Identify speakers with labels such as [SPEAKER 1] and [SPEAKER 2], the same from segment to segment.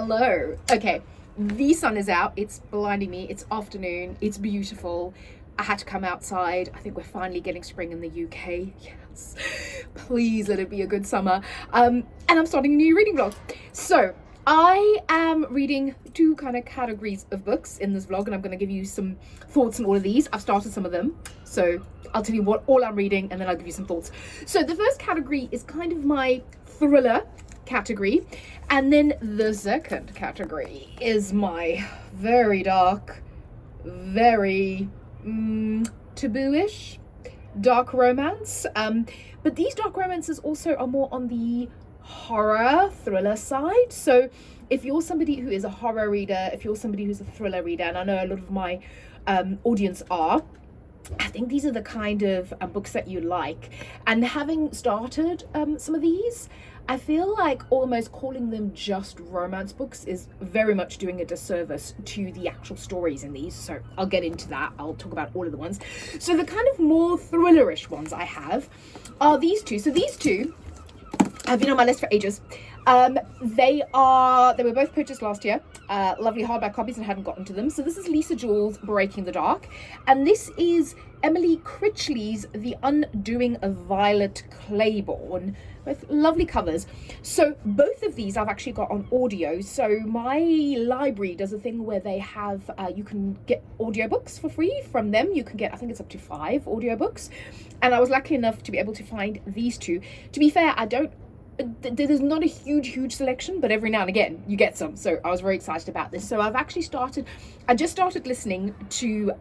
[SPEAKER 1] Hello. Okay, the sun is out. It's blinding me. It's afternoon. It's beautiful. I had to come outside. I think we're finally getting spring in the UK. Yes. Please let it be a good summer. And I'm starting a new reading vlog. So I am reading two kind of categories of books in this vlog, and I'm going to give you some thoughts on all of these. I've started some of them, so I'll tell you what all I'm reading, and then I'll give you some thoughts. So the first category is kind of my thriller category, and then the second category is my very dark, very taboo-ish dark romance. But these dark romances also are more on the horror thriller side. So if you're somebody who is a horror reader, if you're somebody who's a thriller reader, and I know a lot of my audience are, I think these are the kind of books that you like. And having started some of these, I feel like almost calling them just romance books is very much doing a disservice to the actual stories in these. So I'll get into that. I'll talk about all of the ones. So the kind of more thrillerish ones I have are these two. So these two have been on my list for ages. They were both purchased last year. Lovely hardback copies, and I hadn't gotten to them. So this is Lisa Jewell's Breaking the Dark, and this is Emily Critchley's The Undoing of Violet Claiborne. Both lovely covers. So both of these I've actually got on audio. So my library does a thing where they have, you can get audiobooks for free from them. You can get, I think it's up to 5 audiobooks. And I was lucky enough to be able to find these two. To be fair, there's not a huge selection, but every now and again you get some. So I was very excited about this. So I just started listening to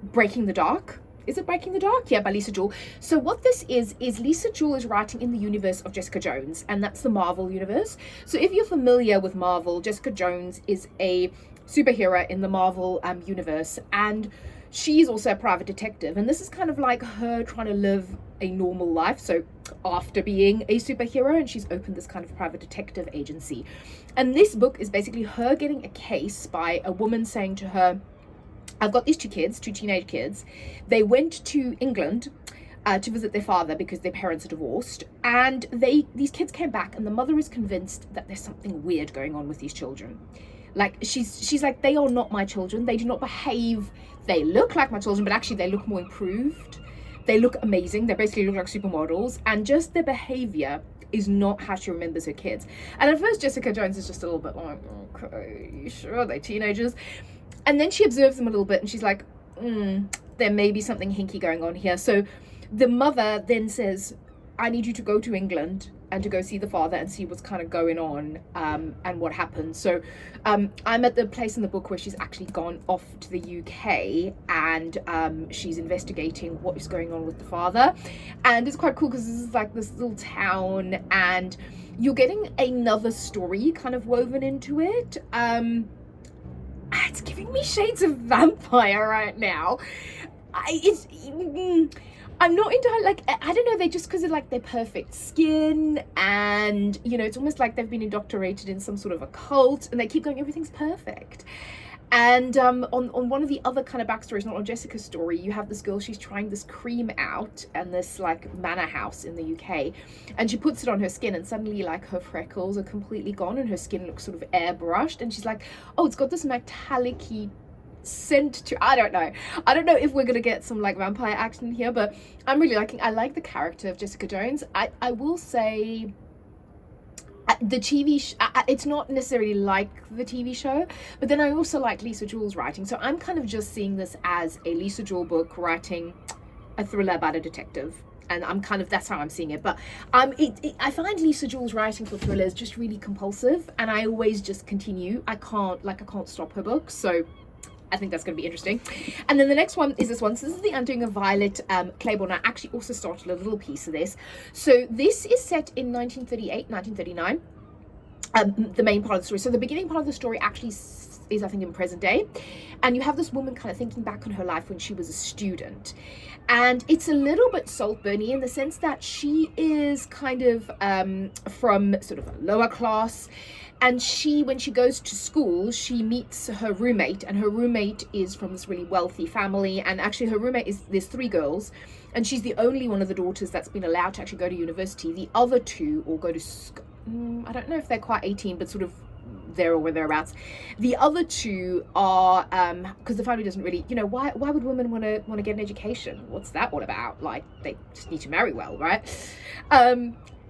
[SPEAKER 1] Breaking the Dark. Is it Breaking the Dark? Yeah, by Lisa Jewell. So what this is Lisa Jewell is writing in the universe of Jessica Jones, and that's the Marvel universe. So if you're familiar with Marvel, Jessica Jones is a superhero in the Marvel universe, and she's also a private detective, and this is kind of like her trying to live a normal life. So after being a superhero, and she's opened this kind of private detective agency. And this book is basically her getting a case by a woman saying to her, I've got these two teenage kids. They went to England to visit their father because their parents are divorced, and these kids came back, and the mother is convinced that there's something weird going on with these children. Like she's like, they are not my children. They do not behave. They look like my children, but actually they look more improved. They look amazing. They basically look like supermodels, and just their behavior is not how she remembers her kids. And at first Jessica Jones is just a little bit like, okay, sure, they're teenagers. And then she observes them a little bit, and she's like, there may be something hinky going on here. So the mother then says, I need you to go to England and to go see the father and see what's kind of going on and what happened. So I'm at the place in the book where she's actually gone off to the UK, and she's investigating what is going on with the father. And it's quite cool because this is like this little town, and you're getting another story kind of woven into it. It's giving me shades of vampire right now. I'm not entirely, like, I don't know, they just, because of like their perfect skin, and you know, it's almost like they've been indoctrinated in some sort of a cult, and they keep going, everything's perfect. And on one of the other kind of backstories, not on Jessica's story, you have this girl, she's trying this cream out and this like manor house in the UK, and she puts it on her skin, and suddenly like her freckles are completely gone, and her skin looks sort of airbrushed, and she's like, oh, it's got this metallic-y scent to, I don't know if we're gonna get some like vampire action here, but I like the character of Jessica Jones. I will say the TV it's not necessarily like the TV show, but then I also like Lisa Jewell's writing, so I'm kind of just seeing this as a Lisa Jewell book writing a thriller about a detective, and that's how I'm seeing it. But I find Lisa Jewell's writing for thrillers just really compulsive, and I always just continue. I can't stop her books, so I think that's going to be interesting. And then the next one is this one. So this is The Undoing of Violet Claiborne. I actually also started a little piece of this. So this is set in 1938, 1939. The main part of the story. So the beginning part of the story actually is, I think, in present day. And you have this woman kind of thinking back on her life when she was a student. And it's a little bit Saltburny in the sense that she is kind of from sort of a lower class. And when she goes to school, she meets her roommate, and her roommate is from this really wealthy family. And actually her roommate there's 3 girls, and she's the only one of the daughters that's been allowed to actually go to university. The other 2 all go to, I don't know if they're quite 18, but sort of there or thereabouts. The other two are because the family doesn't really, why would women want to get an education? What's that all about? Like, they just need to marry well, right?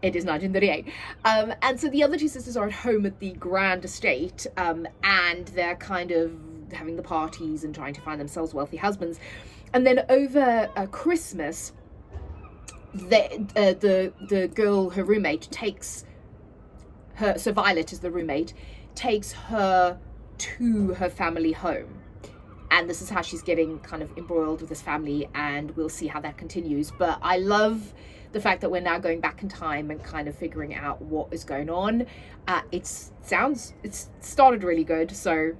[SPEAKER 1] It is 1938. And so the other two sisters are at home at the grand estate, and they're kind of having the parties and trying to find themselves wealthy husbands. And then over Christmas, the girl, her roommate, takes her, so Violet is the roommate, takes her to her family home. And this is how she's getting kind of embroiled with this family, and we'll see how that continues. But I love the fact that we're now going back in time and kind of figuring out what is going on. It's started really good, so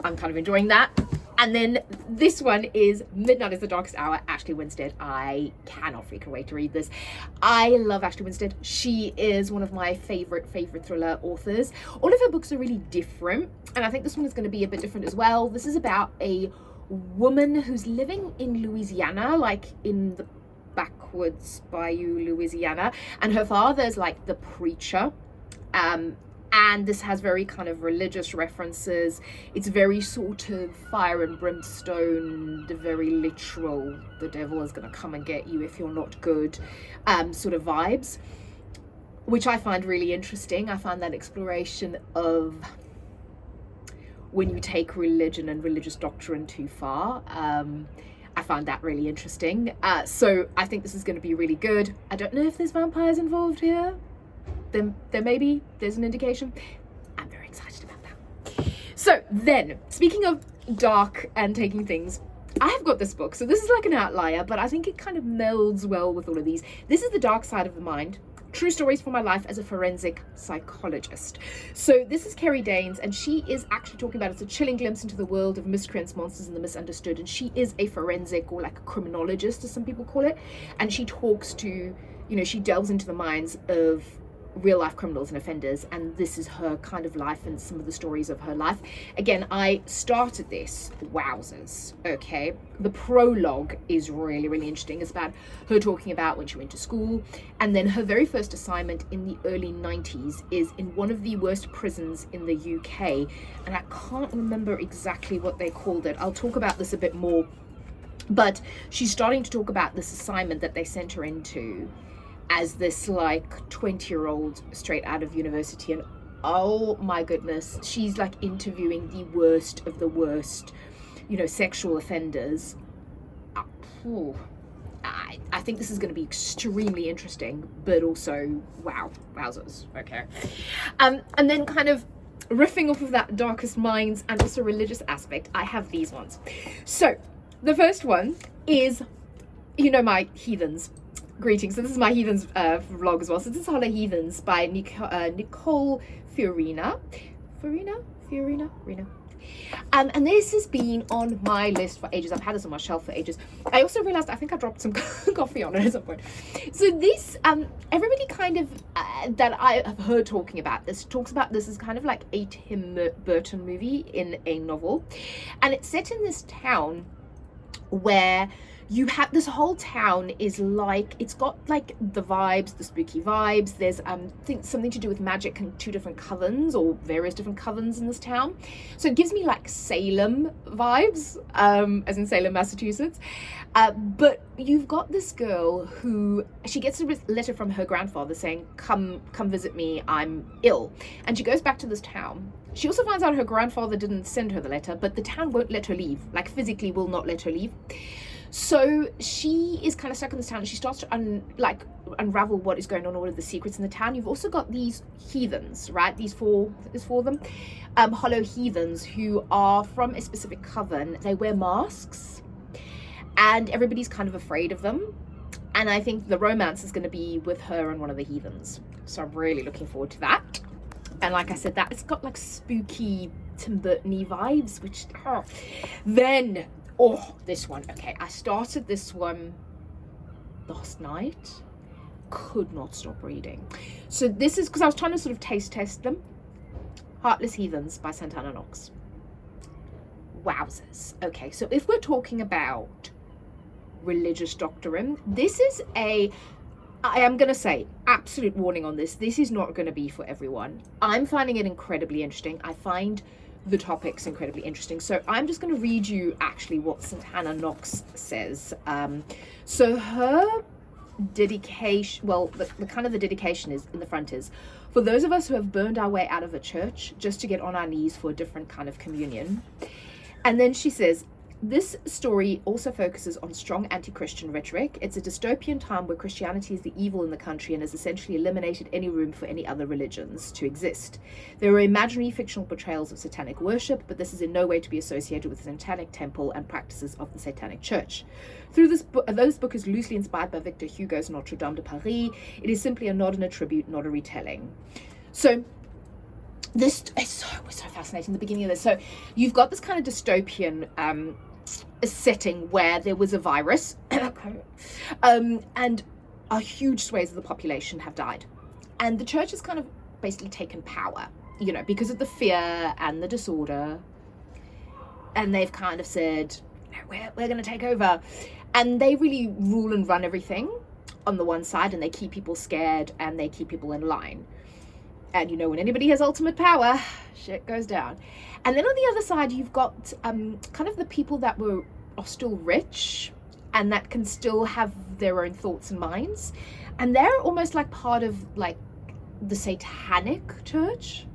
[SPEAKER 1] I'm kind of enjoying that. And then this one is Midnight is the Darkest Hour, Ashley Winstead. I cannot freaking wait to read this. I love Ashley Winstead. She is one of my favorite thriller authors. All of her books are really different, and I think this one is going to be a bit different as well. This is about a woman who's living in Louisiana, like in the backwoods bayou Louisiana, and her father's like the preacher. And this has very kind of religious references. It's very sort of fire and brimstone, the very literal, the devil is going to come and get you if you're not good, sort of vibes, which I find really interesting. I find that exploration of when you take religion and religious doctrine too far. I find that really interesting. So I think this is going to be really good. I don't know if there's vampires involved here. There may be, there's an indication. I'm very excited about that. So then, speaking of dark and taking things, I have got this book. So this is like an outlier, but I think it kind of melds well with all of these. This is The Dark Side of the Mind, True Stories from My Life as a Forensic Psychologist. So this is Kerry Danes, and she is actually talking about, it's a chilling glimpse into the world of miscreants, monsters, and the misunderstood. And she is a forensic, or like a criminologist, as some people call it. And she talks to, she delves into the minds of real life criminals and offenders, and this is her kind of life and some of the stories of her life. Again, I started this, wowzers, okay? The prologue is really, really interesting. It's about her talking about when she went to school, and then her very first assignment in the early 90s is in one of the worst prisons in the UK, and I can't remember exactly what they called it. I'll talk about this a bit more, but she's starting to talk about this assignment that they sent her into as this like 20-year-old straight out of university, and oh my goodness, she's like interviewing the worst of the worst, sexual offenders. I think this is going to be extremely interesting, but also wowzers, okay. And then kind of riffing off of that Darkest Minds and also religious aspect, I have these ones. So the first one is, my heathens. Greetings. So this is my Heathens vlog as well. So this is Holla Heathens by Nicole Fiorina. And this has been on my list for ages. I've had this on my shelf for ages. I also realized I think I dropped some coffee on it at some point. So this, everybody kind of that I have heard talking about this talks about this as kind of like a Tim Burton movie in a novel, and it's set in this town where you have this whole town is like, it's got like the vibes, the spooky vibes. There's something to do with magic and two different covens, or various different covens in this town. So it gives me like Salem vibes, as in Salem, Massachusetts. But you've got this girl who, she gets a letter from her grandfather saying, come visit me, I'm ill. And she goes back to this town. She also finds out her grandfather didn't send her the letter, but the town won't let her leave, like physically will not let her leave. So she is kind of stuck in this town, and she starts to unravel what is going on, all of the secrets in the town. You've also got these heathens, right? These four of them, hollow heathens, who are from a specific coven. They wear masks, and everybody's kind of afraid of them. And I think the romance is going to be with her and one of the heathens. So I'm really looking forward to that. And like I said, that it's got like spooky Tim Burton-y vibes, which then. Oh, this one. Okay, I started this one last night. Could not stop reading. So this is because I was trying to sort of taste test them. Heartless Heathens by Santana Knox. Wowzers. Okay, so if we're talking about religious doctrine, this is a I am going to say, absolute warning on this. This is not going to be for everyone. I'm finding it incredibly interesting. I find the topics incredibly interesting. So I'm just going to read you actually what St. Hannah Knox says. So her dedication, well, the kind of the dedication is in the front is, for those of us who have burned our way out of a church just to get on our knees for a different kind of communion. And then she says, this story also focuses on strong anti-Christian rhetoric. It's a dystopian time where Christianity is the evil in the country and has essentially eliminated any room for any other religions to exist. There are imaginary fictional portrayals of satanic worship, but this is in no way to be associated with the satanic temple and practices of the Satanic Church. Through this book, though this book is loosely inspired by Victor Hugo's Notre Dame de Paris, it is simply a nod and a tribute, not a retelling. So this is so fascinating, the beginning of this. So you've got this kind of dystopian setting where there was a virus and a huge swathes of the population have died. And the church has kind of basically taken power, you know, because of the fear and the disorder. And they've kind of said, we're going to take over. And they really rule and run everything on the one side, and they keep people scared and they keep people in line. And you know, when anybody has ultimate power, shit goes down. And then on the other side, you've got kind of the people that are still rich and that can still have their own thoughts and minds. And they're almost like part of like the Satanic Church.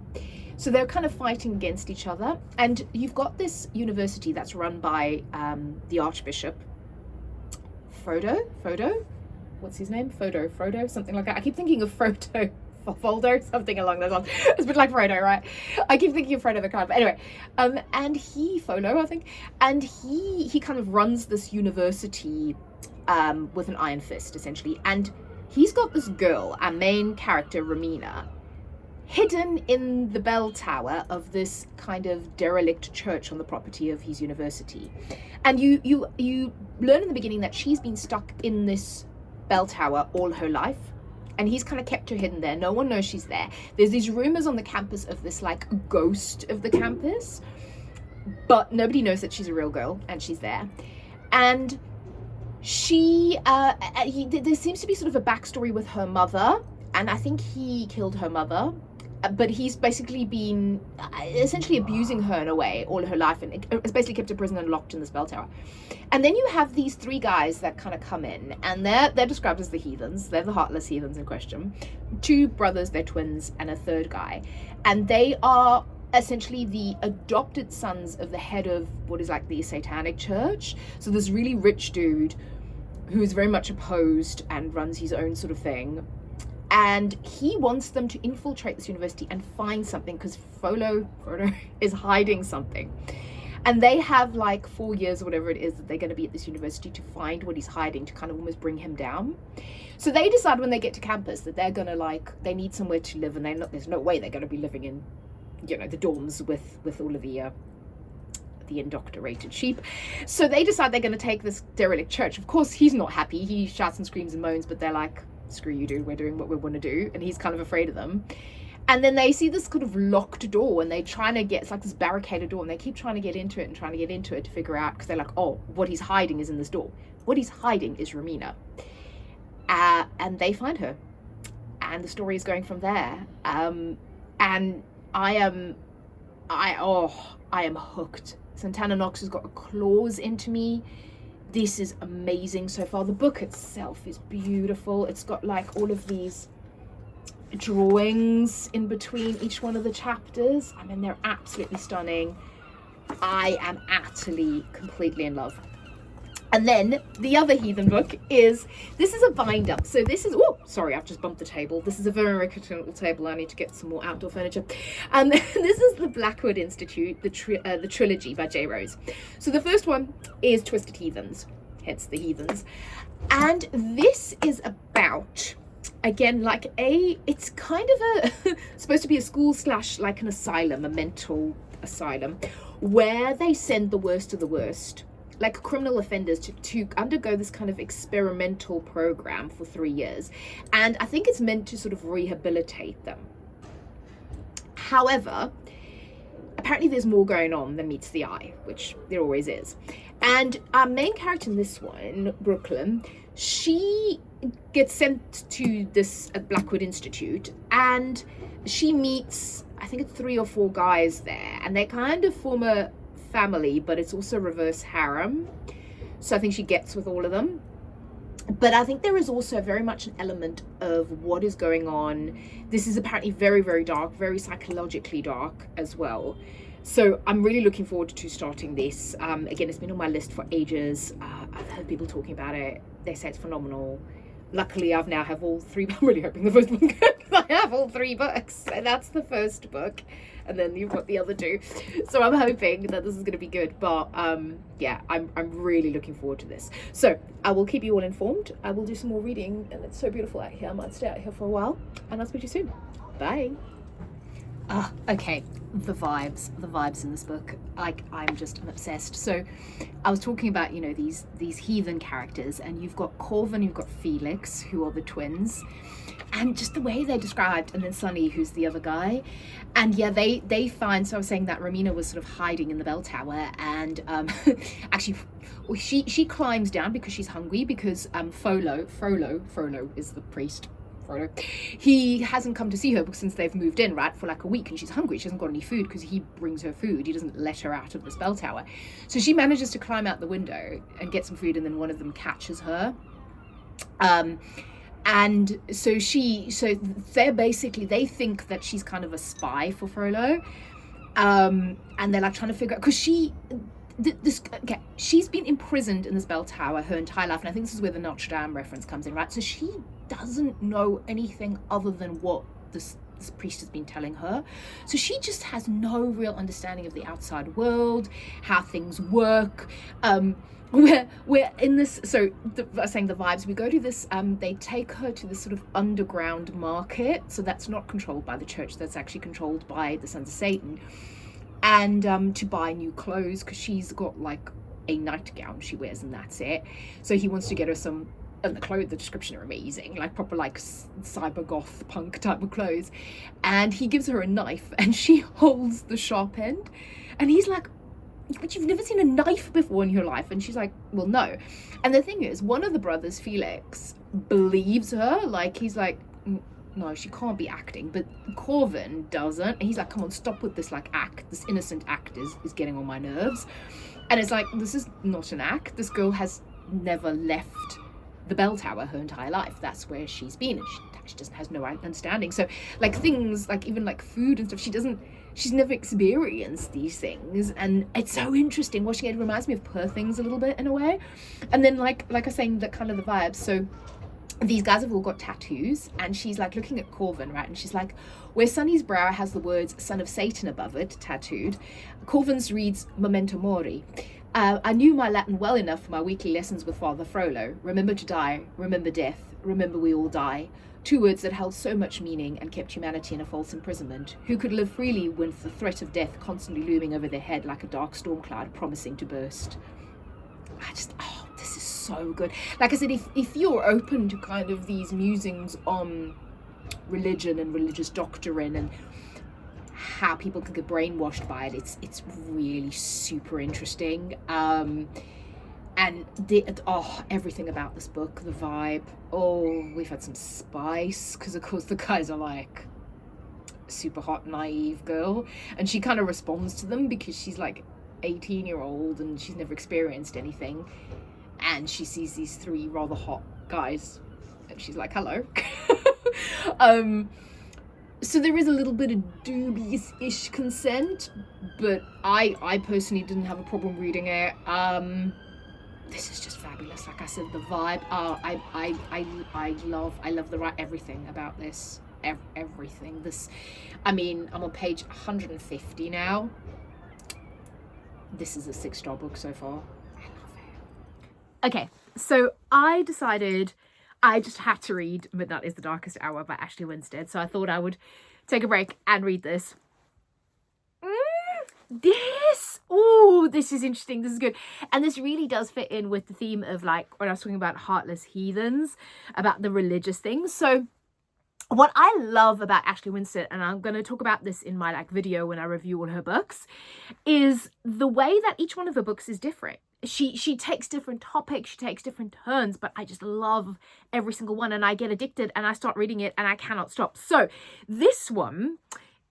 [SPEAKER 1] So they're kind of fighting against each other. And you've got this university that's run by the Archbishop, Frodo? What's his name? Frodo? Something like that. I keep thinking of Frodo. Folder, something along those lines. It's a bit like Frodo, right? I keep thinking of Frodo the card, but anyway, and Folo, I think, and he kind of runs this university with an iron fist, essentially, and he's got this girl, our main character, Romina, hidden in the bell tower of this kind of derelict church on the property of his university, and you learn in the beginning that she's been stuck in this bell tower all her life. And he's kind of kept her hidden there. No one knows she's there. There's these rumors on the campus of this like ghost of the campus, but nobody knows that she's a real girl and she's there. And there seems to be sort of a backstory with her mother, and I think he killed her mother, but he's basically been essentially abusing her in a way all her life, and it's basically kept her prison and locked in this bell tower. And then you have these three guys that kind of come in, and they're described as the heathens. They're the heartless heathens in question. Two brothers, they're twins, and a third guy. And they are essentially the adopted sons of the head of what is like the Satanic Church. So this really rich dude who is very much opposed and runs his own sort of thing. And he wants them to infiltrate this university and find something, because Frodo is hiding something. And they have like 4 years or whatever it is that they're going to be at this university to find what he's hiding, to kind of almost bring him down. So they decide when they get to campus that they're going to they need somewhere to live, and there's no way they're going to be living in, you know, the dorms with all of the indoctrinated sheep. So they decide they're going to take this derelict church. Of course, he's not happy. He shouts and screams and moans, but they're like, screw you, dude, we're doing what we want to do. And he's kind of afraid of them. And then they see this kind of locked door, and they're trying to get, it's like this barricaded door, and they keep trying to get into it to figure out, because they're like, oh, what he's hiding is in this door. What he's hiding is Romina. And they find her. And the story is going from there. And I am hooked. St. Hannah Knox has got a claws into me. This is amazing so far. The book itself is beautiful. It's got like all of these drawings in between each one of the chapters. I mean, they're absolutely stunning. I am utterly, completely in love. And then the other heathen book this is a bind up. So this is, oh, sorry, I've just bumped the table. This is a very little table. I need to get some more outdoor furniture. This is the Blackwood Institute, the trilogy by J. Rose. So the first one is Twisted Heathens, hence the heathens. And this is about, again, like it's kind of supposed to be a school / like an asylum, a mental asylum, where they send the worst of the worst, like criminal offenders, to undergo this kind of experimental program for 3 years. And I think it's meant to sort of rehabilitate them. However, apparently there's more going on than meets the eye, which there always is. And our main character in this one, Brooklyn, she gets sent to this Blackwood Institute, and she meets, I think it's 3 or 4 guys there, and they kind of form a family, but it's also reverse harem. So I think she gets with all of them. But I think there is also very much an element of what is going on. This is apparently very, very dark, very psychologically dark as well. So I'm really looking forward to starting this. Again, it's been on my list for ages. I've heard people talking about it. They say it's phenomenal. Luckily, I've now have all 3. I'm really hoping the first one goes. I have all 3 books. And that's the first book. And then you've got the other 2. So I'm hoping that this is going to be good. But yeah, I'm really looking forward to this. So I will keep you all informed. I will do some more reading. And it's so beautiful out here. I might stay out here for a while. And I'll speak to you soon. Bye. Okay, the vibes in this book, I'm obsessed. So I was talking about, you know, these heathen characters, and you've got Corvin, you've got Felix, who are the twins, and just the way they're described, and then Sonny, who's the other guy. And yeah, they find, so I was saying that Romina was sort of hiding in the bell tower, and actually she climbs down because she's hungry, because Frollo is the priest. He hasn't come to see her since they've moved in, right, for like a week, and she's hungry. She hasn't got any food because he brings her food. He doesn't let her out of the spell tower. So she manages to climb out the window and get some food, and then one of them catches her. And so they're basically, they think that she's kind of a spy for Frollo. And they're like trying to figure out, because she's been imprisoned in this bell tower her entire life, and I think this is where the Notre Dame reference comes in, right? So she doesn't know anything other than what this priest has been telling her. So she just has no real understanding of the outside world, how things work. We're in this, I was saying the vibes, we go to this, they take her to this sort of underground market. So that's not controlled by the church, that's actually controlled by the Sons of Satan. And to buy new clothes, because she's got like a nightgown she wears and that's it. So he wants to get her some, and the clothes, the description are amazing, like proper like cyber goth punk type of clothes. And he gives her a knife, and she holds the sharp end, and he's like, but you've never seen a knife before in your life. And she's like, well, no. And the thing is, one of the brothers, Felix, believes her. Like, he's like, no, she can't be acting. But Corvin doesn't. And he's like, come on, stop with this like act. This innocent act is getting on my nerves. And it's like, this is not an act. This girl has never left the bell tower her entire life. That's where she's been, and she just has no understanding. So like things like even like food and stuff, she's never experienced these things. And it's so interesting watching it. It reminds me of Poor Things a little bit in a way. And then like I was saying, that kind of the vibes. So these guys have all got tattoos, and she's like looking at Corvin, right? And she's like, where Sonny's brow has the words Son of Satan above it tattooed, Corvin's reads Memento Mori. I knew my Latin well enough for my weekly lessons with Father Frollo. Remember to die, remember death, remember we all die. 2 words that held so much meaning and kept humanity in a false imprisonment. Who could live freely with the threat of death constantly looming over their head like a dark storm cloud promising to burst? This is so good. Like I said, if you're open to kind of these musings on religion and religious doctrine and how people can get brainwashed by it, it's really super interesting. And everything about this book, the vibe. We've had some spice, because of course the guys are like super hot naive girl, and she kind of responds to them because she's like 18-year-old and she's never experienced anything, and she sees these 3 rather hot guys and she's like, hello. So there is a little bit of dubious-ish consent, but I personally didn't have a problem reading it. This is just fabulous. Like I said, the vibe. I love the everything about this. Everything. I mean, I'm on page 150 now. This is a 6-star book so far. I love it. Okay, so I decided I just had to read Midnight is the Darkest Hour by Ashley Winstead. So I thought I would take a break and read this. This is interesting. This is good. And this really does fit in with the theme of like when I was talking about heartless heathens, about the religious things. So what I love about Ashley Winstead, and I'm going to talk about this in my like video when I review all her books, is the way that each one of her books is different. she takes different topics, she takes different turns, but I just love every single one, and I get addicted and I start reading it and I cannot stop. So this one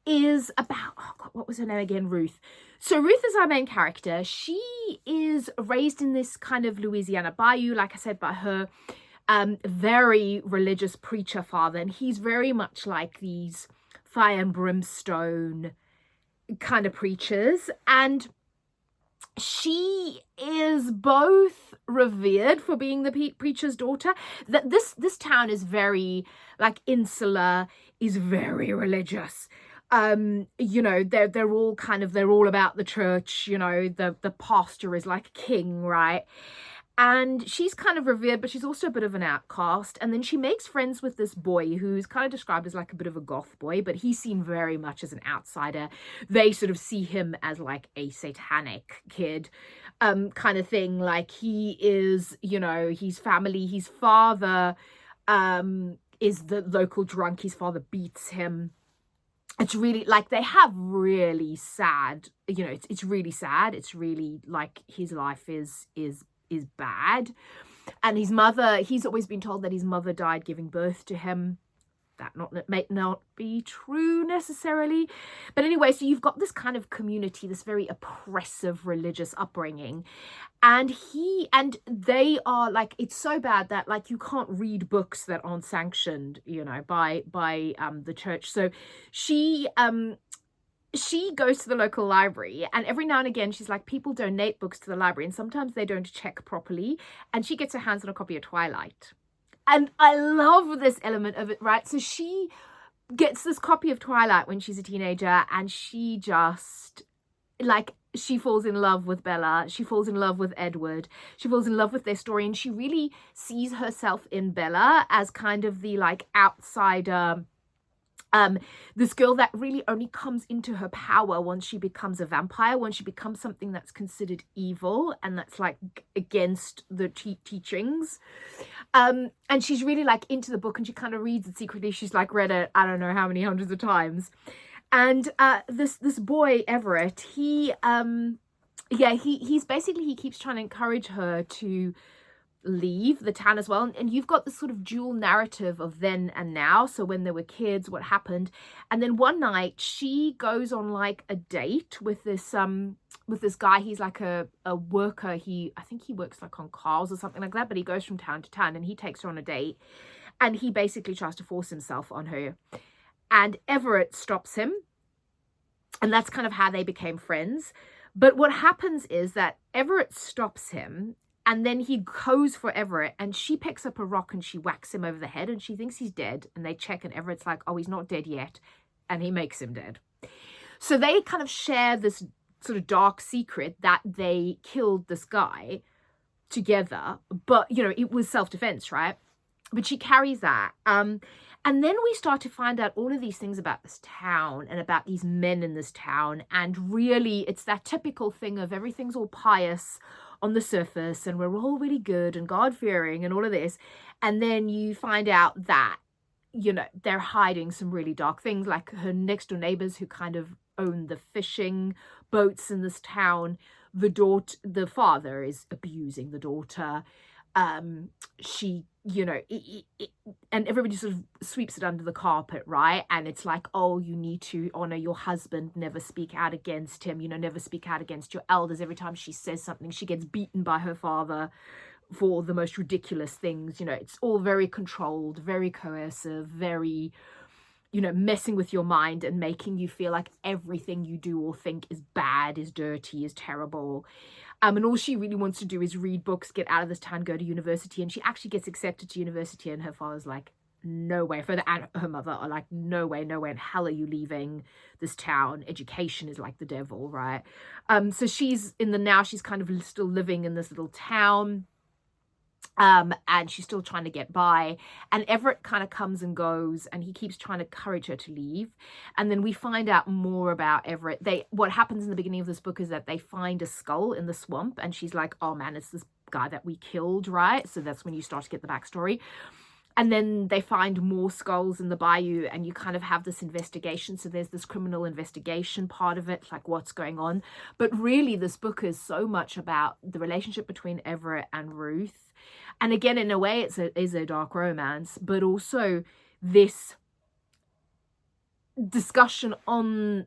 [SPEAKER 1] is about, oh God, what was her name again? Ruth. So Ruth is our main character. She is raised in this kind of Louisiana bayou, like I said, by her very religious preacher father, and he's very much like these fire and brimstone kind of preachers. And she is both revered for being the preacher's daughter. That this town is very like insular, is very religious. You know, they're all about the church. You know, the pastor is like a king, right? And she's kind of revered, but she's also a bit of an outcast. And then she makes friends with this boy who's kind of described as like a bit of a goth boy, but he's seen very much as an outsider. They sort of see him as like a satanic kid, kind of thing. Like he is, you know, his father, is the local drunk. His father beats him. It's really like they have really sad, you know, it's really sad. It's really like his life is bad. And his mother, he's always been told that his mother died giving birth to him. That may not be true necessarily. But anyway, so you've got this kind of community, this very oppressive religious upbringing. And they are like, it's so bad that like you can't read books that aren't sanctioned, you know, by the church. So she goes to the local library, and every now and again she's like, people donate books to the library and sometimes they don't check properly, and she gets her hands on a copy of Twilight. And I love this element of it, right? So she gets this copy of Twilight when she's a teenager, and she just like, she falls in love with Bella, she falls in love with Edward, she falls in love with their story, and she really sees herself in Bella as kind of the like outsider, this girl that really only comes into her power once she becomes a vampire, once she becomes something that's considered evil and that's like against the teachings. And she's really like into the book, and she kind of reads it secretly. She's like read it, I don't know how many hundreds of times. And this boy Everett, he's basically, he keeps trying to encourage her to leave the town as well, and you've got this sort of dual narrative of then and now. So when they were kids, what happened, and then one night she goes on like a date with this guy. He's like a worker. I think he works like on cars or something like that, but he goes from town to town, and he takes her on a date, and he basically tries to force himself on her, and Everett stops him, and that's kind of how they became friends. But what happens is that Everett stops him, and then he goes for Everett, and she picks up a rock and she whacks him over the head, and she thinks he's dead, and they check, and Everett's like, oh, he's not dead yet, and he makes him dead. So they kind of share this sort of dark secret that they killed this guy together, but, you know, it was self-defense, right? But she carries that. And then we start to find out all of these things about this town and about these men in this town, and really it's that typical thing of everything's all pious on the surface, and we're all really good and God-fearing and all of this. And then you find out that, you know, they're hiding some really dark things, like her next door neighbors who kind of own the fishing boats in this town. The father is abusing the daughter. She, you know, and everybody sort of sweeps it under the carpet, right? And it's like, oh, you need to honor your husband, never speak out against him, you know, never speak out against your elders. Every time she says something, she gets beaten by her father for the most ridiculous things. You know, it's all very controlled, very coercive, very, you know, messing with your mind and making you feel like everything you do or think is bad, is dirty, is terrible. And all she really wants to do is read books, get out of this town, go to university. And she actually gets accepted to university, and her father's like, no way. And her mother are like, no way, in hell are you leaving this town? Education is like the devil, right? So she's she's kind of still living in this little town. And she's still trying to get by, and Everett kind of comes and goes, and he keeps trying to encourage her to leave. And then we find out more about Everett. What happens in the beginning of this book is that they find a skull in the swamp, and she's like, oh man, it's this guy that we killed, right? So that's when you start to get the backstory. And then they find more skulls in the bayou, and you kind of have this investigation. So there's this criminal investigation part of it, like what's going on. But really, this book is so much about the relationship between Everett and Ruth. And again, in a way, it is a dark romance, but also this discussion on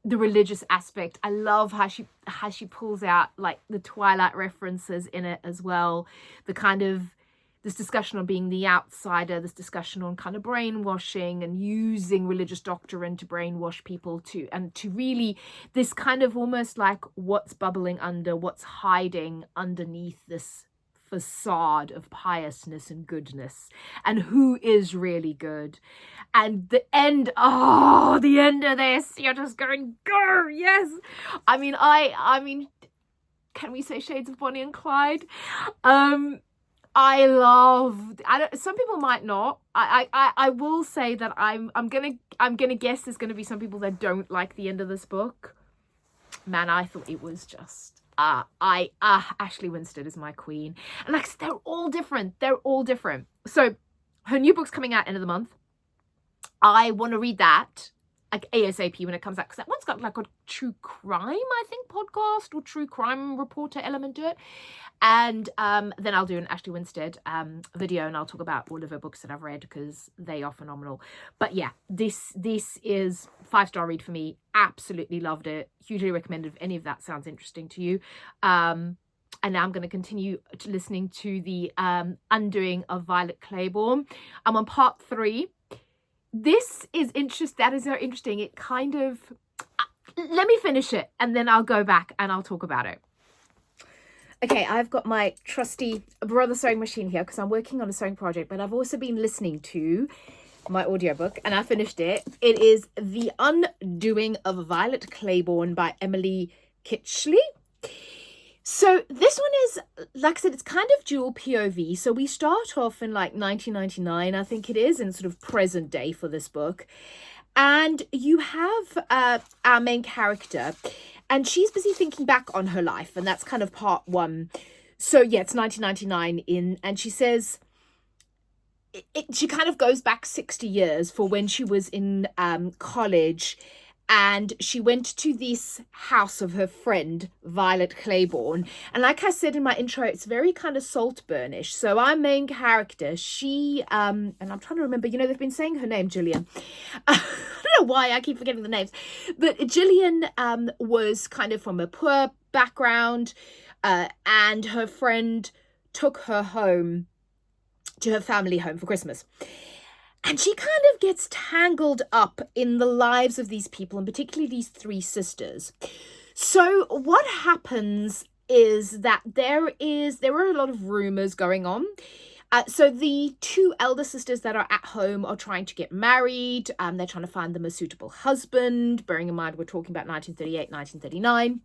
[SPEAKER 1] the religious aspect. I love how she pulls out like the Twilight references in it as well. The kind of this discussion on being the outsider, this discussion on kind of brainwashing and using religious doctrine to brainwash people to really this kind of almost like what's bubbling under, what's hiding underneath this facade of piousness and goodness, and who is really good. And the end of this, you're just going, go, yes. I mean, can we say shades of Bonnie and Clyde? Some people might not. I will say that I'm gonna guess there's gonna be some people that don't like the end of this book. Man, I thought it was just Ashley Winstead is my queen. And like, they're all different. So her new book's coming out end of the month. I want to read that like ASAP when it comes out, because that one's got like a true crime, I think, podcast or true crime reporter element to it. And then I'll do an Ashley Winstead video, and I'll talk about all of her books that I've read, because they are phenomenal. But yeah, this is 5-star read for me. Absolutely loved it. Hugely recommended if any of that sounds interesting to you. And now I'm going to continue listening to the Undoing of Violet Claiborne. I'm on part 3. This is that is very interesting. It kind of, let me finish it and then I'll go back and I'll talk about it. Okay, I've got my trusty Brother sewing machine here because I'm working on a sewing project, but I've also been listening to my audiobook and I finished it. It is The Undoing of Violet Claiborne by Emily Kitchley. So this one is, like I said, it's kind of dual POV. So we start off in like 1999, I think it is, in sort of present day for this book. And you have our main character, and she's busy thinking back on her life, and that's kind of part 1. So yeah, it's 1999 and she says, she kind of goes back 60 years for when she was in college. And she went to this house of her friend, Violet Claiborne. And like I said in my intro, it's very kind of Saltburnish. So our main character, she, and I'm trying to remember, they've been saying her name, Gillian. I don't know why I keep forgetting the names. But Gillian was kind of from a poor background. And her friend took her home to her family home for Christmas. And she kind of gets tangled up in the lives of these people, and particularly these 3 sisters. So what happens is that there are a lot of rumors going on. So the 2 elder sisters that are at home are trying to get married. They're trying to find them a suitable husband, bearing in mind we're talking about 1938, 1939.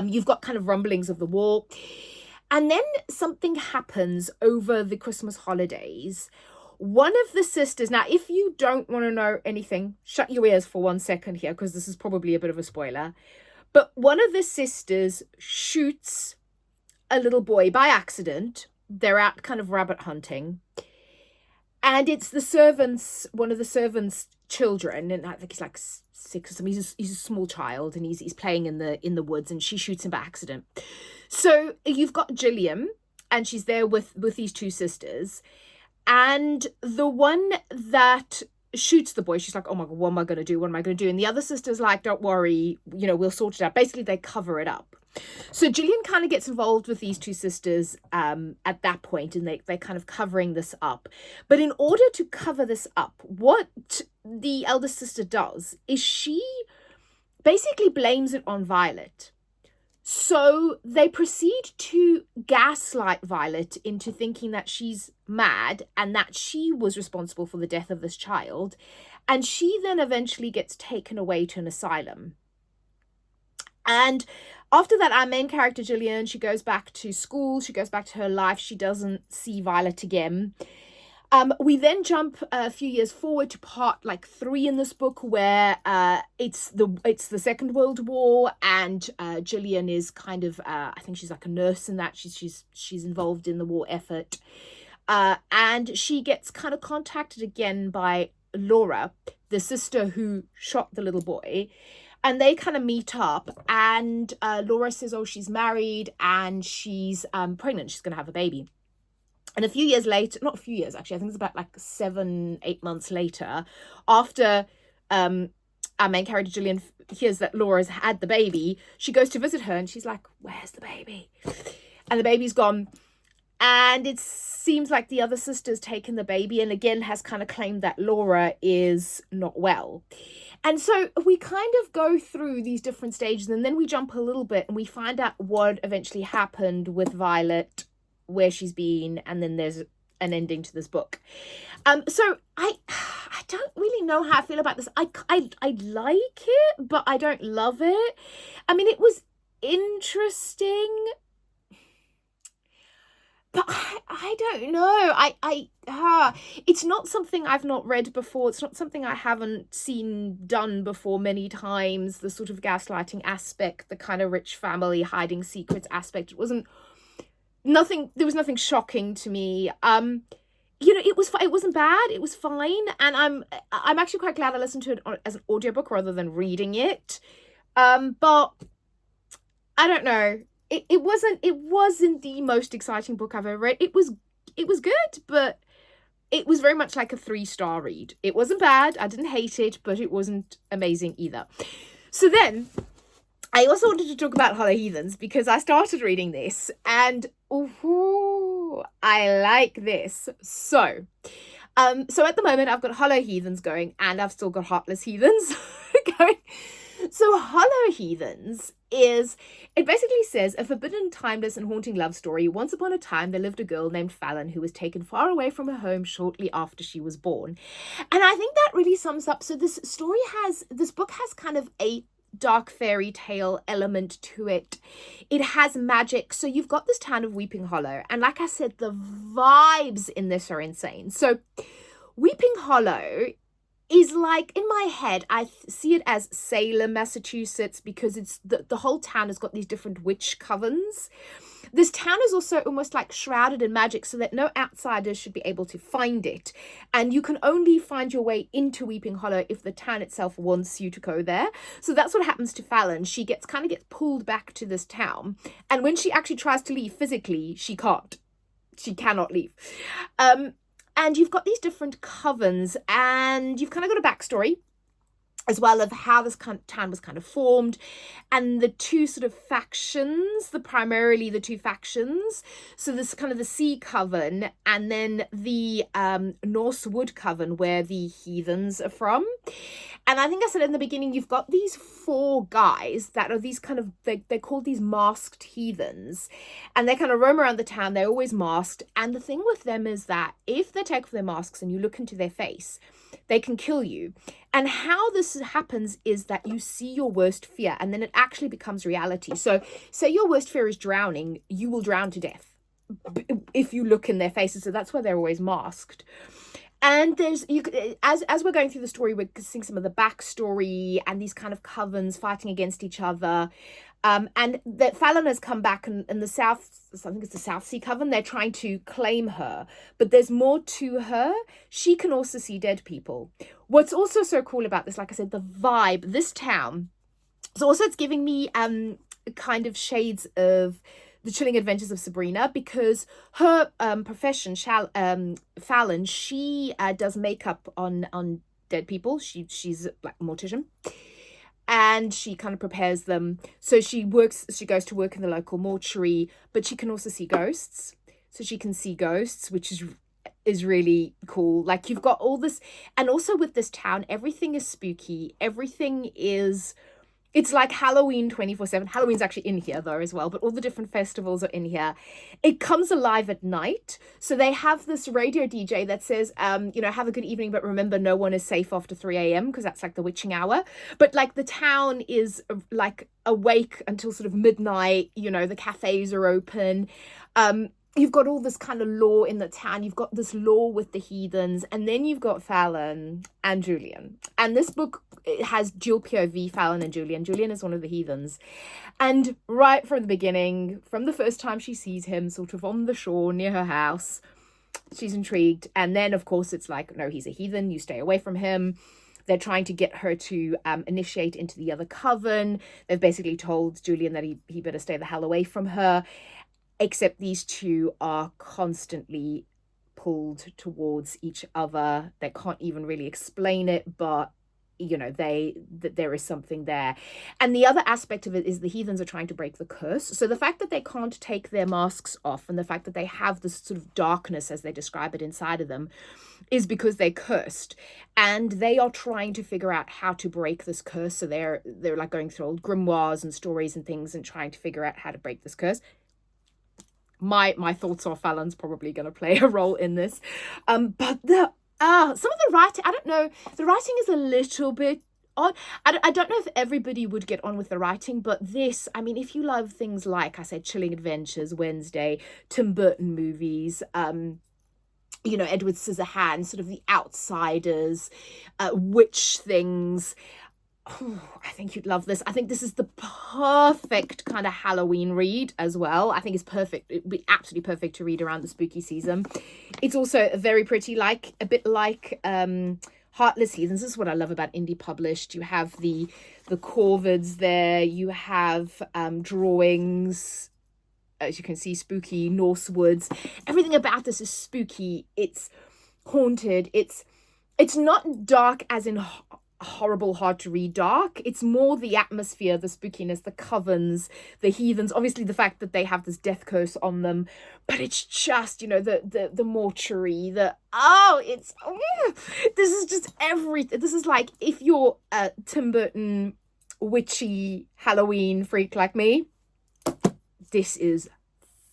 [SPEAKER 1] You've got kind of rumblings of the war. And then something happens over the Christmas holidays. One of the sisters, now if you don't want to know anything, shut your ears for 1 second here, because this is probably a bit of a spoiler. But one of the sisters shoots a little boy by accident. They're out kind of rabbit hunting. And it's one of the servants' children, and I think he's like 6 or something. He's a small child, and he's playing in the woods, and she shoots him by accident. So you've got Gillian, and she's there with these 2 sisters. And the one that shoots the boy, she's like, oh my God, what am I going to do? And the other sister's like, don't worry, we'll sort it out. Basically, they cover it up. So Gillian kind of gets involved with these 2 sisters at that point, and they're kind of covering this up. But in order to cover this up, what the elder sister does is she basically blames it on Violet. So they proceed to gaslight Violet into thinking that she's mad and that she was responsible for the death of this child. And she then eventually gets taken away to an asylum. And after that, our main character, Gillian, she goes back to school. She goes back to her life. She doesn't see Violet again. We then jump a few years forward to part 3 in this book, where it's the Second World War, and Gillian is kind of I think she's like a nurse in that. She's involved in the war effort. And she gets kind of contacted again by Laura, the sister who shot the little boy. And they kind of meet up, and Laura says, oh, she's married and she's pregnant. She's going to have a baby. And a few years later, not a few years, actually, I think it's about like 7-8 months later, after our main character, Julian, hears that Laura's had the baby, she goes to visit her and she's like, where's the baby? And the baby's gone. And it seems like the other sister's taken the baby and again has kind of claimed that Laura is not well. And so we kind of go through these different stages, and then we jump a little bit and we find out what eventually happened with Violet, where she's been, and then there's an ending to this book. So I don't really know how I feel about this. I like it, but I don't love it. I mean, it was interesting, but I don't know. It's not something I've not read before. It's not something I haven't seen done before many times. The sort of gaslighting aspect, the kind of rich family hiding secrets aspect. There was nothing shocking to me. It wasn't bad. It was fine. And I'm actually quite glad I listened to it as an audiobook rather than reading it. But I don't know. It wasn't the most exciting book I've ever read. It was good, but it was very much like a 3-star read. It wasn't bad. I didn't hate it, but it wasn't amazing either. So then I also wanted to talk about Hollow Heathens because I started reading this and I like this. So at the moment I've got Hollow Heathens going and I've still got Heartless Heathens going. So Hollow Heathens it basically says, a forbidden, timeless and haunting love story. Once upon a time, there lived a girl named Fallon who was taken far away from her home shortly after she was born. And I think that really sums up. So this book has kind of a dark fairy tale element to it. It has magic. So you've got this town of Weeping Hollow. And like I said, the vibes in this are insane. So Weeping Hollow is like, in my head, I see it as Salem, Massachusetts, because it's the whole town has got these different witch covens. This town is also almost like shrouded in magic so that no outsiders should be able to find it. And you can only find your way into Weeping Hollow if the town itself wants you to go there. So that's what happens to Fallon. She gets pulled back to this town. And when she actually tries to leave physically, she can't. She cannot leave. And you've got these different covens, and you've kind of got a backstory as well of how this town was kind of formed, and the two sort of factions, primarily the two factions. So this kind of the Sea Coven and then the Norse Wood Coven, where the heathens are from. And I think I said in the beginning, you've got these 4 guys that are these kind of, they're called these masked heathens. And they kind of roam around the town. They're always masked. And the thing with them is that if they take off their masks and you look into their face, they can kill you. And how this happens is that you see your worst fear and then it actually becomes reality. So say your worst fear is drowning, you will drown to death if you look in their faces. So that's why they're always masked. And as we're going through the story, we're seeing some of the backstory and these kind of covens fighting against each other. And that Fallon has come back in the South, I think it's the South Sea Coven, they're trying to claim her. But there's more to her. She can also see dead people. What's also so cool about this, like I said, the vibe, this town. So also it's giving me kind of shades of The Chilling Adventures of Sabrina, because her profession, Fallon, she does makeup on dead people. She's like a mortician. And she kind of prepares them. So she goes to work in the local mortuary, but she can also see ghosts. So she can see ghosts, which is really cool. Like you've got all this, and also with this town, everything is spooky. It's like Halloween 24/7. Halloween's actually in here though as well, but all the different festivals are in here. It comes alive at night. So they have this radio DJ that says, have a good evening, but remember no one is safe after 3 a.m. because that's like the witching hour. But like the town is like awake until sort of midnight. The cafes are open. You've got all this kind of law in the town. You've got this law with the heathens. And then you've got Fallon and Julian. And this book, it has dual POV, Fallon and Julian. Julian is one of the heathens. And right from the beginning, from the first time she sees him sort of on the shore near her house, she's intrigued. And then, of course, it's like, no, he's a heathen. You stay away from him. They're trying to get her to initiate into the other coven. They've basically told Julian that he better stay the hell away from her. Except these two are constantly pulled towards each other. They can't even really explain it, but that there is something there. And the other aspect of it is the heathens are trying to break the curse. So the fact that they can't take their masks off, and the fact that they have this sort of darkness, as they describe it, inside of them, is because they're cursed, and they are trying to figure out how to break this curse. So they're like going through old grimoires and stories and things and trying to figure out how to break this curse. My thoughts are Fallon's probably going to play a role in this, but some of the writing, I don't know, the writing is a little bit odd. I don't know if everybody would get on with the writing, but this, I mean, if you love things like I said, Chilling Adventures, Wednesday, Tim Burton movies, Edward Scissorhands, sort of The Outsiders, Witch Things, I think you'd love this. I think this is the perfect kind of Halloween read as well. I think it's perfect. It'd be absolutely perfect to read around the spooky season. It's also very pretty, like a bit like Heartless Heathens. This is what I love about indie published. You have the Corvids there. You have drawings, as you can see, spooky Norse woods. Everything about this is spooky. It's haunted. It's not dark as in horrible, hard to read dark. It's more the atmosphere, the spookiness, the covens, the heathens, obviously the fact that they have this death curse on them, but it's just, the mortuary, this is just everything. This is like, if you're a Tim Burton witchy Halloween freak like me, this is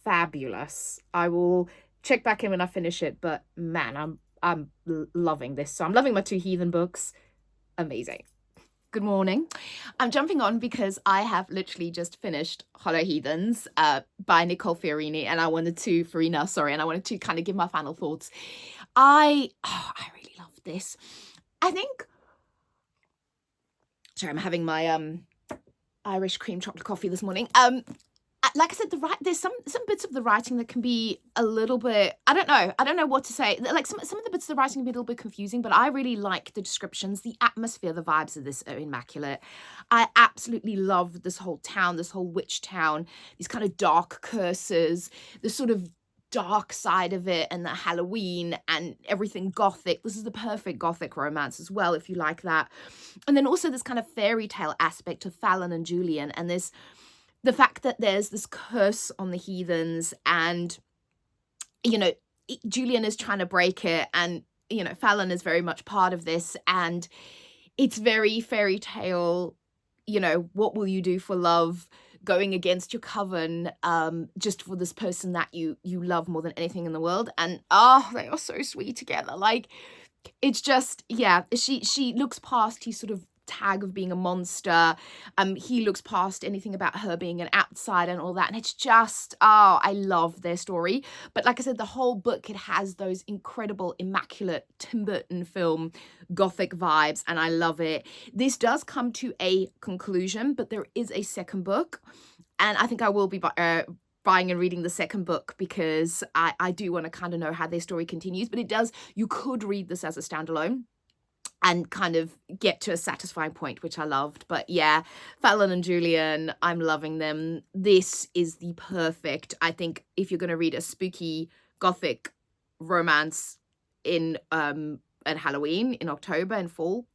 [SPEAKER 1] fabulous. I will check back in when I finish it, but man, I'm loving this. So I'm loving my 2 heathen books. Amazing. Good morning. I'm jumping on because I have literally just finished Hollow Heathens by Nicole Fiorini, and I wanted to kind of give my final thoughts. I really love this. I think, sorry, I'm having my Irish cream chocolate coffee this morning. Like I said, there's some bits of the writing that can be a little bit, I don't know what to say. Like some of the bits of the writing can be a little bit confusing, but I really like the descriptions, the atmosphere, the vibes of this are immaculate. I absolutely love this whole town, this whole witch town, these kind of dark curses, the sort of dark side of it, and the Halloween and everything gothic. This is the perfect gothic romance as well, if you like that. And then also this kind of fairy tale aspect of Fallon and Julian, and the fact that there's this curse on the heathens, and, Julian is trying to break it, and, Fallon is very much part of this, and it's very fairy tale, what will you do for love, going against your coven, just for this person that you love more than anything in the world. And, they are so sweet together. Like, it's just, yeah, she looks past his sort of tag of being a monster. He looks past anything about her being an outsider and all that, and it's just, I love their story. But like I said, the whole book, it has those incredible, immaculate Tim Burton film gothic vibes, and I love it. This does come to a conclusion, but there is a second book, and I think I will be buying and reading the second book, because I do want to kind of know how their story continues. But you could read this as a standalone and kind of get to a satisfying point, which I loved. But yeah, Fallon and Julian, I'm loving them. This is the perfect, I think, if you're going to read a spooky gothic romance in Halloween, in October and fall,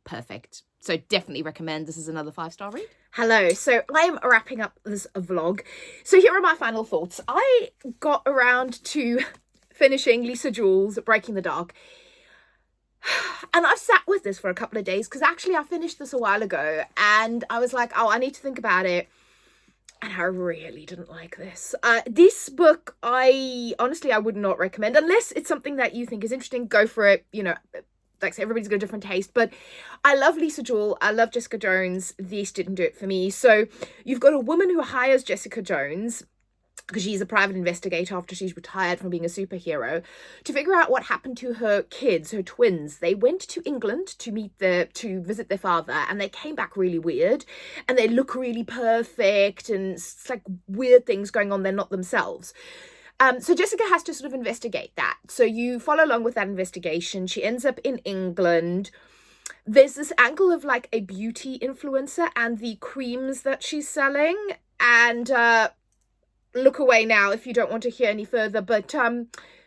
[SPEAKER 1] perfect. So definitely recommend. This is another 5-star read. Hello, so I'm wrapping up this vlog. So here are my final thoughts. I got around to finishing Lisa Jewell's Breaking the Dark. And I've sat with this for a couple of days, because actually I finished this a while ago, and I was like, I need to think about it. And I really didn't like this. This book, I would not recommend, unless it's something that you think is interesting. Go for it. Like I say, everybody's got a different taste, but I love Lisa Jewell. I love Jessica Jones. This didn't do it for me. So you've got a woman who hires Jessica Jones, because she's a private investigator after she's retired from being a superhero, to figure out what happened to her kids, her twins. They went to England to visit their father, and they came back really weird, and they look really perfect, and it's like weird things going on. They're not themselves. So Jessica has to sort of investigate that. So you follow along with that investigation. She ends up in England. There's this angle of like a beauty influencer and the creams that she's selling. And look away now if you don't want to hear any further. But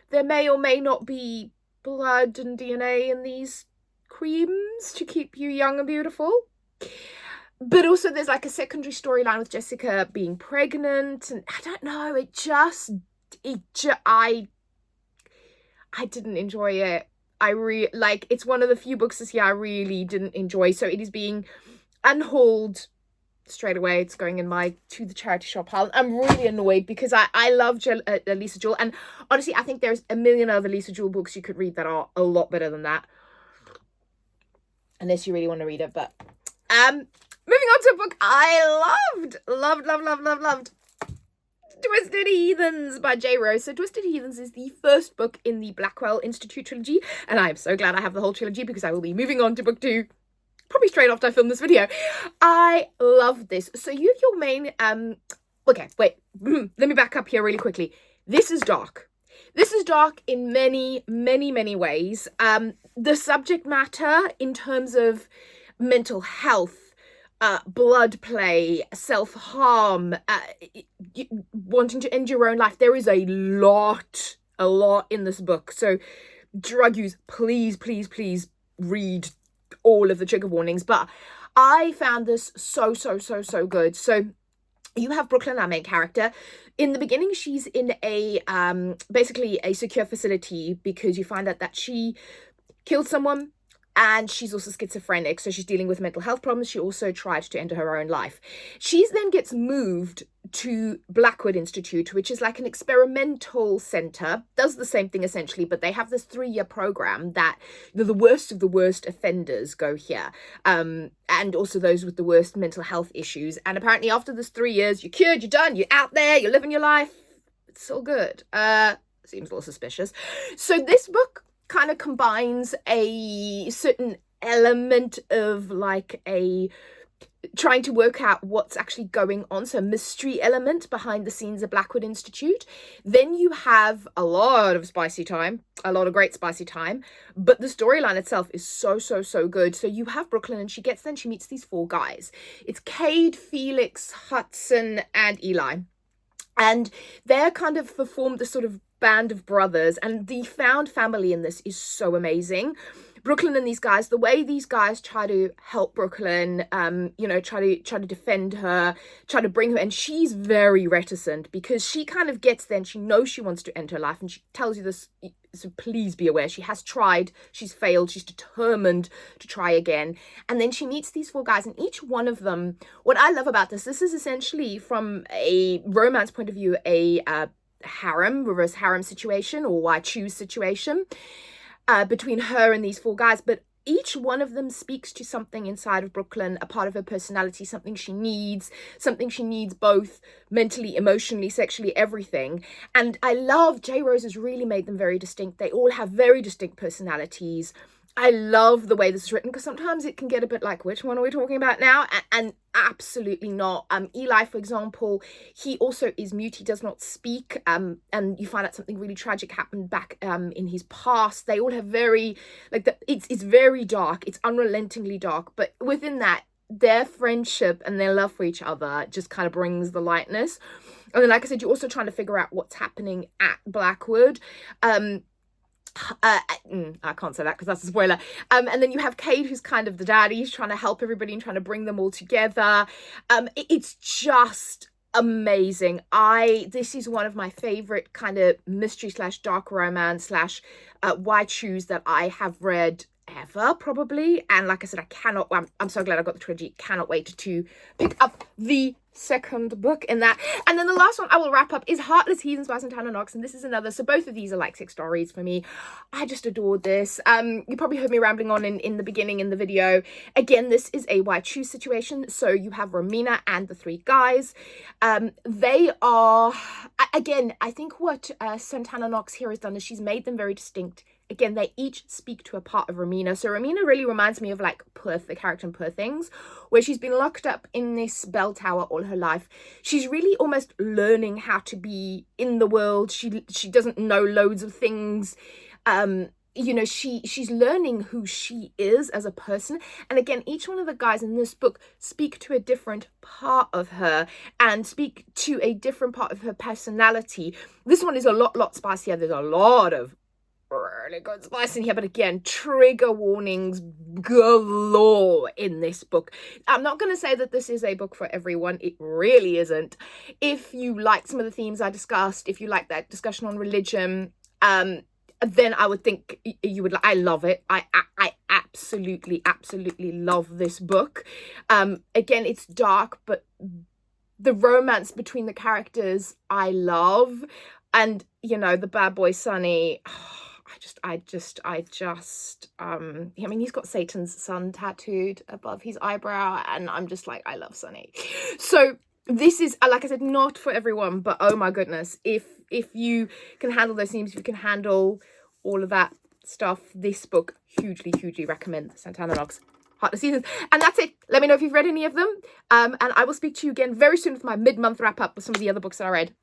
[SPEAKER 1] there may or may not be blood and DNA in these creams to keep you young and beautiful. But also there's like a secondary storyline with Jessica being pregnant, and I don't know, I didn't enjoy it. It's one of the few books this year I really didn't enjoy. So it is being unhauled straight away. It's going in my to the charity shop pile. I'm really annoyed because I love Lisa Jewell, and honestly I think there's a million other Lisa Jewell books you could read that are a lot better than that, unless you really want to read it. But moving on to a book I loved. Twisted Heathens by J. Rose. So Twisted Heathens is the first book in the Blackwell Institute trilogy, and I'm so glad I have the whole trilogy because I will be moving on to book 2 probably straight after I film this video. I love this. So you have your main okay, wait, let me back up here really quickly. This is dark. This is dark in many ways. The subject matter in terms of mental health, blood play, self-harm, wanting to end your own life. There is a lot in this book. So drug use, please read all of the trigger warnings. But I found this so good. So you have Brooklyn, our main character. In the beginning, she's in a basically a secure facility because you find out that she killed someone. And she's also schizophrenic, so she's dealing with mental health problems. She also tried to end her own life. She then gets moved to Blackwood Institute, which is like an experimental center. Does the same thing essentially, but they have this 3-year program that the worst of the worst offenders go here. And also those with the worst mental health issues. And apparently after this 3 years, you're cured, you're done, you're out there, you're living your life. It's all good. Seems a little suspicious. So this book kind of combines a certain element of like a trying to work out what's actually going on, so mystery element behind the scenes of Blackwood Institute. Then you have a lot of spicy time, a lot of great spicy time, but the storyline itself is so good. So you have Brooklyn, and she meets these 4 guys. It's Cade, Felix, Hudson, and Eli. And they're kind of formed this sort of band of brothers, and the found family in this is so amazing. Brooklyn and these guys, the way these guys try to help Brooklyn, try to defend her, try to bring her, and she's very reticent because she kind of gets there and she knows she wants to end her life, and she tells you this, so please be aware. She has tried, she's failed, she's determined to try again. And then she meets these 4 guys, and each one of them, what I love about this is essentially from a romance point of view, a reverse harem situation, or why choose situation between her and these 4 guys. But each one of them speaks to something inside of Brooklyn, a part of her personality, something she needs both mentally, emotionally, sexually, everything. And I love J. Rose has really made them very distinct. They all have very distinct personalities. I love the way this is written, because sometimes it can get a bit like, which one are we talking about now? And absolutely not. Eli, for example, he also is mute. He does not speak. And you find out something really tragic happened back in his past. They all have very, it's very dark. It's unrelentingly dark. But within that, their friendship and their love for each other just kind of brings the lightness. And then, like I said, you're also trying to figure out what's happening at Blackwood. I can't say that because that's a spoiler. And then you have Cade, who's kind of the daddy. He's trying to help everybody and trying to bring them all together. It's just amazing. This is one of my favorite kind of mystery / dark romance / why choose that I have read ever, probably. And like I said, I'm so glad I got the trilogy. Cannot wait to pick up the second book in that. And then the last one I will wrap up is Heartless Heathens by Santana Knox, and this is another, so both of these are like 6 stories for me. I just adored this. You probably heard me rambling on in the beginning in the video. Again, this is a why choose situation. So you have Romina and the 3 guys. They are, again, I think what Santana Knox here has done is she's made them very distinct again, they each speak to a part of Romina. So Romina really reminds me of like Perth, the character in Poor Things, where she's been locked up in this bell tower all her life. She's really almost learning how to be in the world. She doesn't know loads of things. You know, she's learning who she is as a person. And again, each one of the guys in this book speak to a different part of her and speak to a different part of her personality. This one is a lot spicier. There's a lot of really good spice in here, but again, trigger warnings galore in this book. I'm not going to say that this is a book for everyone. It really isn't. If you like some of the themes I discussed, if you like that discussion on religion, then I would think you would. I love it. I absolutely love this book. Again, it's dark, but the romance between the characters I love, and you know, the bad boy Sonny. I mean, he's got Satan's son tattooed above his eyebrow, and I'm just like, I love Sonny. So this is, like I said, not for everyone, but oh my goodness, if you can handle those themes, if you can handle all of that stuff, this book, hugely recommend Santana Knox, Heartless Seasons. And that's it. Let me know if you've read any of them, and I will speak to you again very soon with my mid-month wrap up with some of the other books that I read.